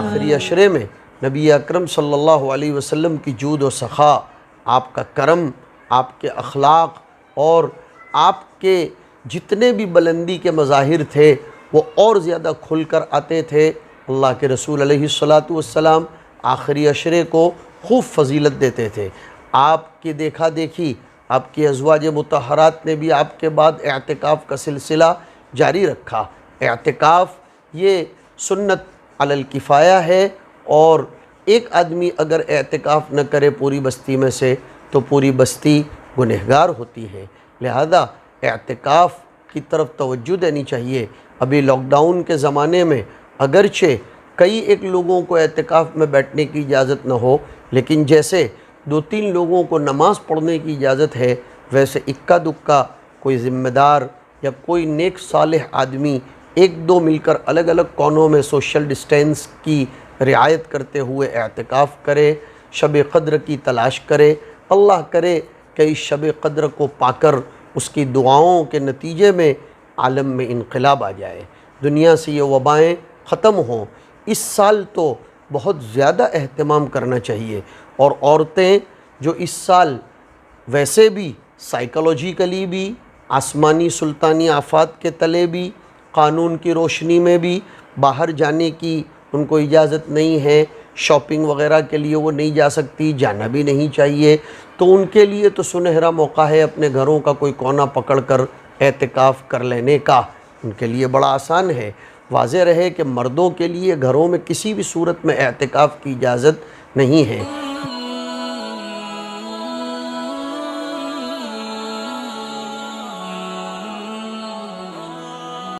आखिरी अशरे में नबी अकरम सल्लल्लाहु अलैहि वसल्लम की जूद व सखा, आपका करम, आपके अखलाक और आपके जितने भी बुलंदी के मज़ाहिर थे वो और ज़्यादा खुलकर आते थे। अल्लाह के रसूल अलैहिस्सलातु वस्सलाम आखिरी अशरे को खूब फजीलत देते थे। आपकी देखा देखी आपकी अज़वाज मुतहरात ने भी आपके बाद एअतिकाफ़ का सिलसिला जारी रखा। एअतिकाफ़ ये सुन्नत अलल किफ़ाया है और एक आदमी अगर एअतिकाफ़ न करे पूरी बस्ती में से तो पूरी बस्ती गुनहगार होती है। लिहाजा एअतिकाफ़ की तरफ तवज्जो देनी चाहिए। अभी लॉकडाउन के ज़माने में अगरचे कई एक लोगों को एअतिकाफ़ में बैठने की इजाज़त न हो, लेकिन जैसे 2-3 लोगों को नमाज़ पढ़ने की इजाज़त है, वैसे इक्का दुक्का कोई ज़िम्मेदार या कोई नेक सालेह आदमी 1-2 मिलकर अलग अलग कोनों में सोशल डिस्टेंस की रियायत करते हुए एअतिकाफ़ करे, शब क़द्र की तलाश करे। अल्लाह करे कि इस शब क़द्र को पाकर उसकी दुआओं के नतीजे में आलम में इनक़िलाब आ जाए, दुनिया से ये वबाएँ ख़त्म हों। इस साल तो बहुत ज़्यादा अहतमाम करना चाहिए और औरतें जो इस साल वैसे भी साइकोलॉजिकली भी, आसमानी सुल्तानी आफात के तले भी, क़ानून की रोशनी में भी बाहर जाने की उनको इजाज़त नहीं है, शॉपिंग वग़ैरह के लिए वो नहीं जा सकती, जाना भी नहीं चाहिए, तो उनके लिए तो सुनहरा मौका है अपने घरों का कोई कोना पकड़कर एतिकाफ़ कर लेने का। उनके लिए बड़ा आसान है। वाज़ेह रहे कि मर्दों के लिए घरों में किसी भी सूरत में एतिकाफ़ की इजाज़त नहीं है।